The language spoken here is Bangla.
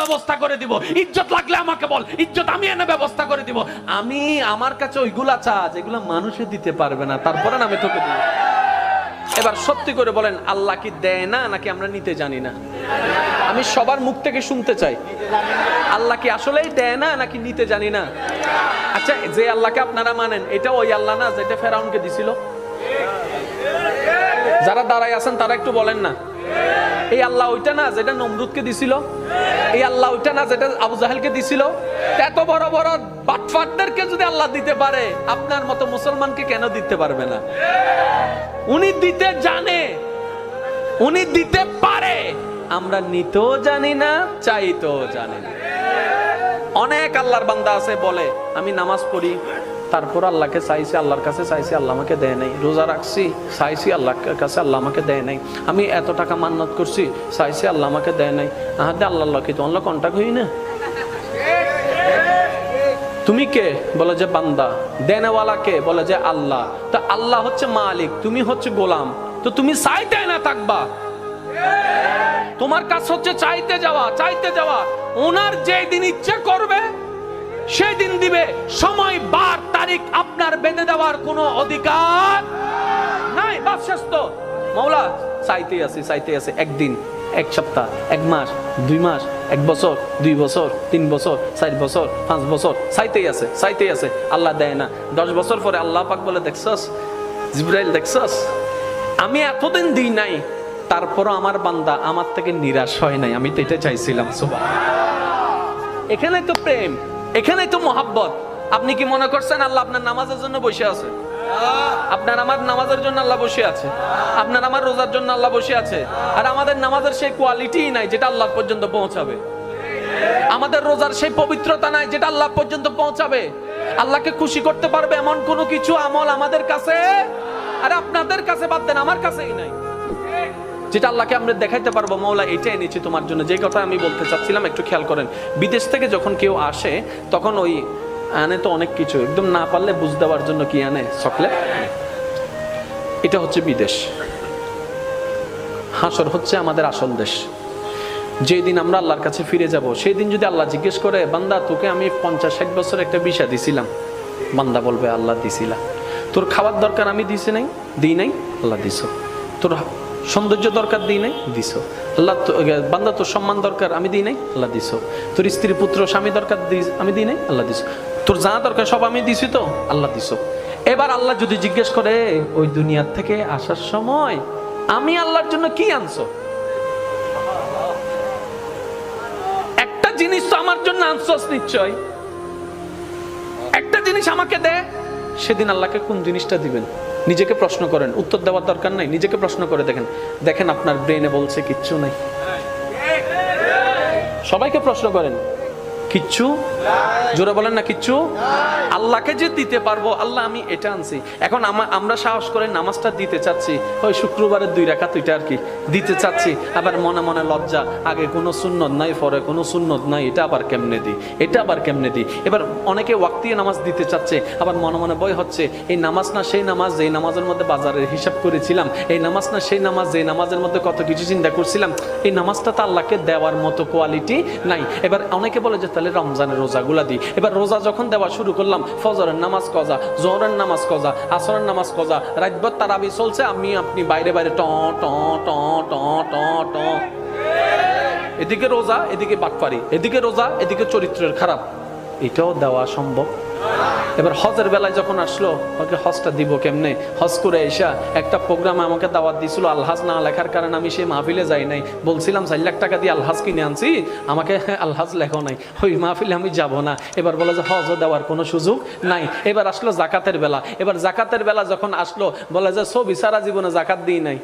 ব্যবস্থা করে দিব, ইজ্জত লাগলে আমাকে বল, ইজ্জত আমি এনে ব্যবস্থা করে দিব। আমি আমার কাছে ওইগুলা চা যেগুলো মানুষে দিতে পারবে না, তারপরে আমি তোকে দিব। এবার সত্যি করে বলেন, আল্লাহ কি দেয় না নাকি আমরা নিতে জানি না? আমি সবার মুখ থেকে শুনতে চাই, আল্লাহ কি আসলেই দেয় না নাকি নিতে জানি না? আচ্ছা, যে আল্লাহকে আপনারা মানেন, এটা ওই আল্লাহ না যেটা ফেরাউনকে দিছিল? যারা দাঁড়ায় আছেন তারা একটু বলেন না, এই আল্লাহ ওইটা না যেটা নমরুদকে দিছিল? এই আল্লাহ ওইটা না যেটা আবু জাহেলকে দিছিল? এত বড় বড় বাটফাটদেরকে যদি আল্লাহ দিতে পারে, আপনার মতো মুসলমানকে কেন দিতে পারবে না? উনি দিতে জানে, উনি দিতে পারে, আমরা নিতেও জানি না, চাইতেও জানি না। অনেক আল্লাহর বান্দা আছে বলে, আমি নামাজ পড়ি, তারপর আল্লাহকে চাইছি, আল্লাহর কাছে চাইছি, আল্লাহ আমাকে দেয় নাই। রোজা রাখছি, চাইছি আল্লাহর কাছে, আল্লাহ আমাকে দেয় নাই। আমি এত টাকা মান্নত করছি, চাইছি, আল্লাহ আমাকে দেয় নাই। আহাদে আল্লাহ কি তোমার কন্টাক্ট হই না? তুমি কে? বলে যে বান্দা। দেনেওয়ালা কে? বলে যে আল্লাহ। তো আল্লাহ হচ্ছে মালিক, তুমি হচ্ছে গোলাম, তো তুমি চাইতে না থাকবা। তোমার কাজ হচ্ছে চাইতে যাওয়া, চাইতে যাওয়া। ওনার যেই দিন ইচ্ছে করবে সেই দিন দিবে। সময়, বার, তারিখ আপনার বেঁধে দেওয়ার কোনো অধিকার নাই। বাস শেষ তো। মাওলা চাইতে আছে, চাইতে আছে। একদিন, এক সপ্তাহ, এক মাস, 2 মাস, 1 বছর, 2 বছর, 3 বছর, 4 বছর, 5 বছর, চাইতেই আছে, চাইতেই আছে। আল্লাহ দেয় না। 10 বছর পরে আল্লাহ পাক বলে, দেখছস জিবরাইল, দেখছস আমি এতদিন দিই নাই, তারপরও আমার বান্দা আমার থেকে নিরাশ হয় নাই। আমি তো এটা চাইছিলাম। সুবহানাল্লাহ। এখানেই তো প্রেম, এখানেই তো মহাব্বত। আপনি কি মনে করছেন আল্লাহ আপনার নামাজের জন্য বসে আছে? আপনার আমার নামাজের জন্য আল্লাহ বসে আছে, আপনার আমার রোজার জন্য আল্লাহ বসে আছে। আর আমাদের নামাজের সেই কোয়ালিটি নাই যেটা আল্লাহ পর্যন্ত পৌঁছাবে। আমাদের রোজার সেই পবিত্রতা নাই যেটা আল্লাহ পর্যন্ত পৌঁছাবে। আল্লাহকে খুশি করতে পারবে এমন কোনো কিছু আমল আমাদের কাছে, আর আপনাদের কাছে বাদ দেন, আমার কাছেই নাই, যেটা আল্লাহকে আমরা দেখাইতে পারবো মওলা এটা এনেছি তোমার জন্য। যে কথা আমি বলতে চাচ্ছিলাম, একটু খেয়াল করেন। বিদেশ থেকে যখন কেউ আসে তখন ওই আনে তো অনেক কিছু, একদম না পারলে বুঝ দেওয়ার জন্য কি আনে? চকলেট। এটা হচ্ছে বিদেশ। হাসর হচ্ছে আমাদের আসল দেশ। যেদিন আমরা আল্লাহর কাছে ফিরে যাব, সেই দিন যদি আল্লাহ জিজ্ঞেস করে, বান্দা তোকে আমি 50-60 বছর একটা ভিসা দিছিলাম, বান্দা বলবে আল্লাহ দিছিলাম। তোর খাবার দরকার আমি দিছি নাই? দিই নাই? আল্লাহ দিছ। তোর সৌন্দর্য দরকার দিই নাই? দিছ। আল্লাহ বান্দা তোর সম্মান দরকার আমি দিই নাই? আল্লাহ দিছ। তোর স্ত্রী পুত্র স্বামী দরকার আমি দিই নাই? আল্লাহ দিছ। তোর যা দরকার সব আমি দিছি তো? আল্লাহ দিছ। এবার আল্লাহ যদি জিজ্ঞেস করে, ওই দুনিয়ার থেকে আসার সময় আমি আল্লাহর জন্য কি আনছো? একটা জিনিস তো আমার জন্য আনছস নিশ্চয়, একটা জিনিস আমাকে দে। সেদিন আল্লাহকে কোন জিনিসটা দিবেন? নিজেকে প্রশ্ন করেন, উত্তর দেওয়ার দরকার নাই, নিজেকে প্রশ্ন করে দেখেন। দেখেন আপনার ব্রেনে বলছে কিচ্ছু নাই। সবাইকে প্রশ্ন করেন, কিচ্ছু? জোরে বলেন না কিচ্ছু? আল্লাহকে যে দিতে পারবো, আল্লাহ আমি এটা আনছি। এখন আমরা সাহস করে নামাজটা দিতে চাচ্ছি, ওই শুক্রবারের 2 রাকাত ওইটা আর কি দিতে চাচ্ছি। আবার মনে মনে লজ্জা, আগে কোনো সুন্নত নাই, পরে কোনো সুন্নত নাই, এটা আবার কেমনে দিই, এটা আবার কেমনে দিই। এবার অনেকে ওয়াক্তিয়া নামাজ দিতে চাচ্ছে, আবার মনে মনে ভয় হচ্ছে, এই নামাজ না সেই নামাজ যেই নামাজের মধ্যে বাজারের হিসাব করেছিলাম, এই নামাজ না সেই নামাজ যেই নামাজের মধ্যে কত কিছু চিন্তা করছিলাম, এই নামাজটা তো আল্লাহকে দেওয়ার মতো কোয়ালিটি নাই। এবার অনেকে বলে যে তাহলে রমজানের রোজাগুলা দিই। এবার রোজা যখন দেওয়া শুরু করলাম, ফজরের নামাজ কজা, জোহরের নামাজ কজা, আসরের নামাজ কজা, রাতভর তারাবি চলছে, আমি আপনি বাইরে বাইরে ট ট ট ট ট ট, এদিকে রোজা এদিকে বাটপারি, এদিকে রোজা এদিকে চরিত্রের খারাপ। এটাও দেওয়া সম্ভব? এবার হজের বেলায় যখন আসলো, ওকে হজটা দিব কেমনে? হজ করে এসা একটা প্রোগ্রামে আমাকে দাওয়াত দিয়েছিল, আলহাজ না লেখার কারণে আমি সেই মাহফিলে যাই নাই। বলছিলাম 4 লাখ টাকা দিয়ে আলহাজ কিনে আনছি, আমাকে আলহাজ লেখো নাই, ওই মাহফিলে আমি যাব না। এবার বলে যে হজও দেওয়ার কোনো সুযোগ নাই। এবার আসলো জাকাতের বেলা। এবার জাকাতের বেলা যখন আসলো, বলে যে ছবি সারা জীবনে জাকাত দিই নাই।